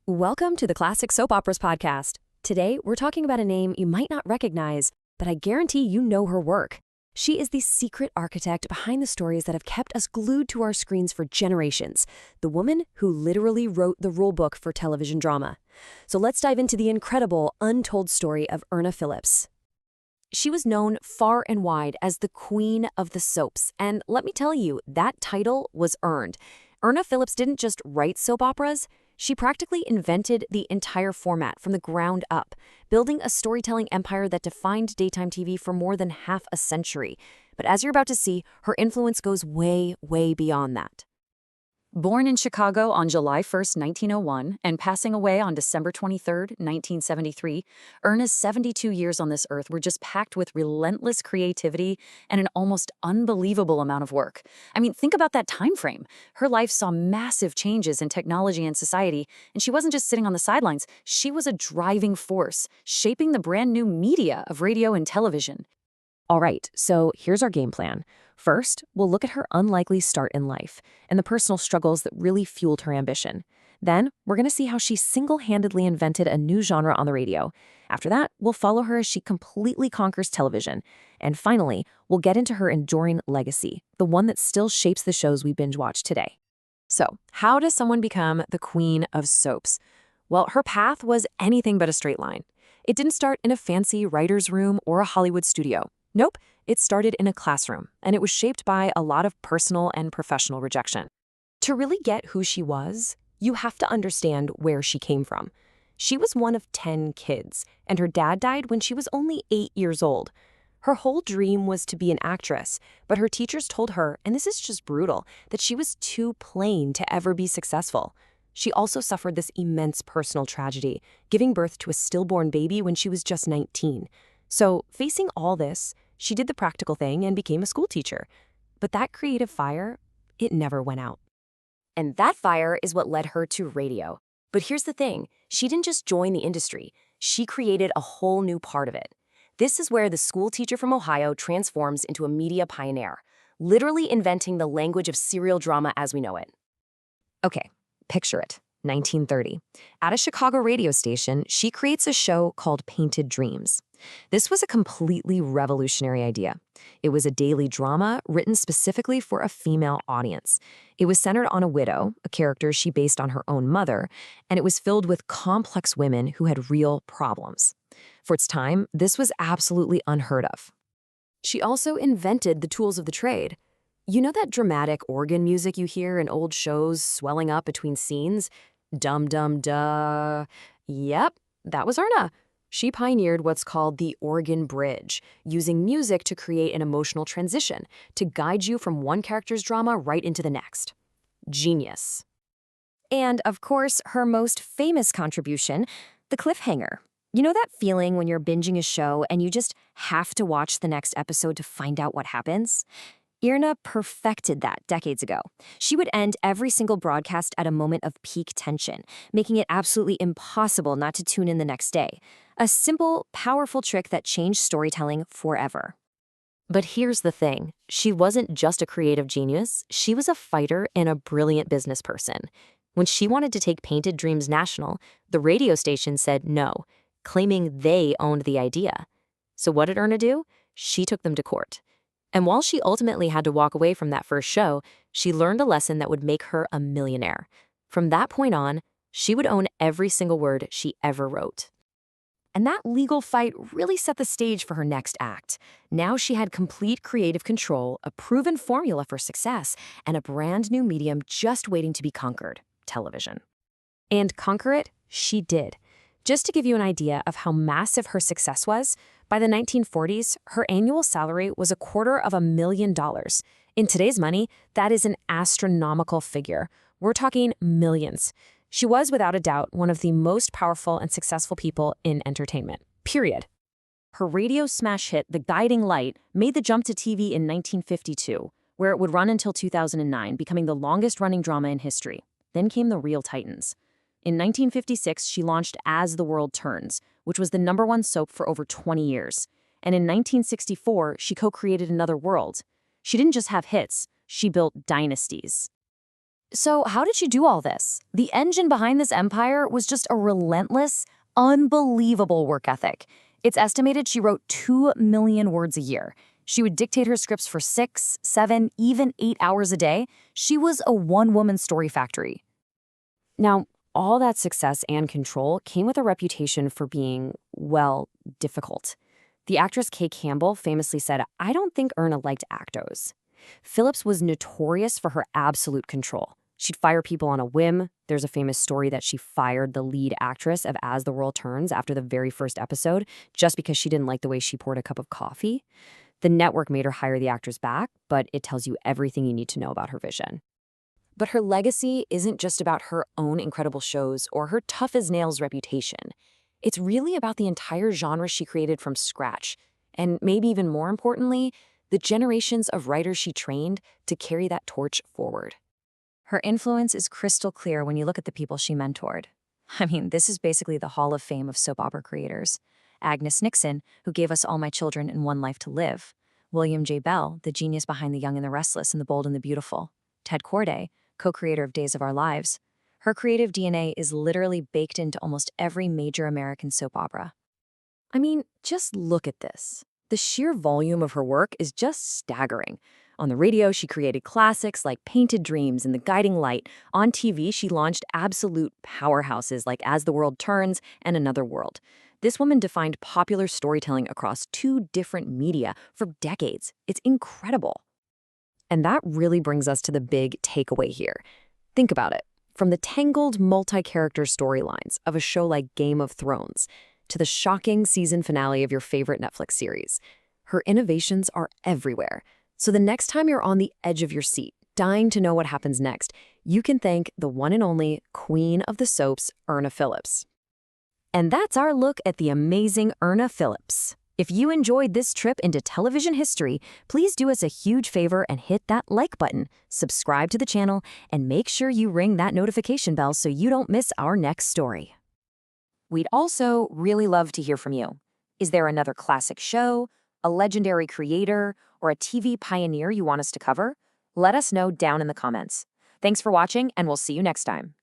Welcome to the Classic Soap Operas podcast. Today, we're talking about a name you might not recognize, but I guarantee you know her work. She is the secret architect behind the stories that have kept us glued to our screens for generations, the woman who literally wrote the rulebook for television drama. So let's dive into the incredible, untold story of Irna Phillips. She was known far and wide as the Queen of the Soaps, and let me tell you, that title was earned. Irna Phillips didn't just write soap operas, she practically invented the entire format from the ground up, building a storytelling empire that defined daytime TV for more than half a century. But as you're about to see, her influence goes way, way beyond that. Born in Chicago on July 1, 1901, and passing away on December 23, 1973, Irna's 72 years on this earth were just packed with relentless creativity and an almost unbelievable amount of work. I mean, think about that time frame. Her life saw massive changes in technology and society, and she wasn't just sitting on the sidelines. She was a driving force, shaping the brand new media of radio and television. All right, so here's our game plan. First, we'll look at her unlikely start in life and the personal struggles that really fueled her ambition. Then, we're going to see how she single-handedly invented a new genre on the radio. After that, we'll follow her as she completely conquers television. And finally, we'll get into her enduring legacy, the one that still shapes the shows we binge-watch today. So, how does someone become the Queen of Soaps? Well, her path was anything but a straight line. It didn't start in a fancy writer's room or a Hollywood studio. Nope, it started in a classroom, and it was shaped by a lot of personal and professional rejection. To really get who she was, you have to understand where she came from. She was one of 10 kids, and her dad died when she was only 8 years old. Her whole dream was to be an actress, but her teachers told her, and this is just brutal, that she was too plain to ever be successful. She also suffered this immense personal tragedy, giving birth to a stillborn baby when she was just 19. So, facing all this, she did the practical thing and became a school teacher. But that creative fire, it never went out. And that fire is what led her to radio. But here's the thing, she didn't just join the industry, she created a whole new part of it. This is where the school teacher from Ohio transforms into a media pioneer, literally inventing the language of serial drama as we know it. Okay, picture it. 1930. At a Chicago radio station, she creates a show called Painted Dreams. This was a completely revolutionary idea. It was a daily drama written specifically for a female audience. It was centered on a widow, a character she based on her own mother, and it was filled with complex women who had real problems. For its time, this was absolutely unheard of. She also invented the tools of the trade. You know that dramatic organ music you hear in old shows swelling up between scenes? Dum-dum-duh. Yep, that was Irna. She pioneered what's called the organ bridge, using music to create an emotional transition, to guide you from one character's drama right into the next. Genius. And, of course, her most famous contribution, the cliffhanger. You know that feeling when you're binging a show and you just have to watch the next episode to find out what happens? Irna perfected that decades ago. She would end every single broadcast at a moment of peak tension, making it absolutely impossible not to tune in the next day. A simple, powerful trick that changed storytelling forever. But here's the thing. She wasn't just a creative genius. She was a fighter and a brilliant business person. When she wanted to take Painted Dreams national, the radio station said no, claiming they owned the idea. So what did Irna do? She took them to court. And while she ultimately had to walk away from that first show, she learned a lesson that would make her a millionaire. From that point on, she would own every single word she ever wrote. And that legal fight really set the stage for her next act. Now she had complete creative control, a proven formula for success, and a brand new medium just waiting to be conquered, television. And conquer it, she did. Just to give you an idea of how massive her success was, by the 1940s, her annual salary was $250,000. In today's money, that is an astronomical figure. We're talking millions. She was, without a doubt, one of the most powerful and successful people in entertainment, period. Her radio smash hit, The Guiding Light, made the jump to TV in 1952, where it would run until 2009, becoming the longest-running drama in history. Then came the real titans. In 1956, she launched As the World Turns, which was the #1 soap for over 20 years. And in 1964, she co-created Another World. She didn't just have hits, she built dynasties. So, how did she do all this? The engine behind this empire was just a relentless, unbelievable work ethic. It's estimated she wrote 2 million words a year. She would dictate her scripts for 6, 7, even 8 hours a day. She was a one-woman story factory. Now, all that success and control came with a reputation for being, well, difficult. The actress Kay Campbell famously said, "I don't think Irna liked actos." Phillips was notorious for her absolute control. She'd fire people on a whim. There's a famous story that she fired the lead actress of As the World Turns after the very first episode just because she didn't like the way she poured a cup of coffee. The network made her hire the actress back, but it tells you everything you need to know about her vision. But her legacy isn't just about her own incredible shows or her tough-as-nails reputation. It's really about the entire genre she created from scratch, and maybe even more importantly, the generations of writers she trained to carry that torch forward. Her influence is crystal clear when you look at the people she mentored. I mean, this is basically the Hall of Fame of soap opera creators. Agnes Nixon, who gave us All My Children and One Life to Live. William J. Bell, the genius behind The Young and the Restless and The Bold and the Beautiful. Ted Corday, co-creator of Days of Our Lives. Her creative DNA is literally baked into almost every major American soap opera. I mean, just look at this. The sheer volume of her work is just staggering. On the radio, she created classics like Painted Dreams and The Guiding Light. On TV, she launched absolute powerhouses like As the World Turns and Another World. This woman defined popular storytelling across 2 different media for decades. It's incredible. And that really brings us to the big takeaway here. Think about it. From the tangled, multi-character storylines of a show like Game of Thrones to the shocking season finale of your favorite Netflix series, her innovations are everywhere. So the next time you're on the edge of your seat, dying to know what happens next, you can thank the one and only queen of the soaps, Irna Phillips. And that's our look at the amazing Irna Phillips. If you enjoyed this trip into television history, please do us a huge favor and hit that like button, subscribe to the channel, and make sure you ring that notification bell so you don't miss our next story. We'd also really love to hear from you. Is there another classic show, a legendary creator, or a TV pioneer you want us to cover? Let us know down in the comments. Thanks for watching, and we'll see you next time.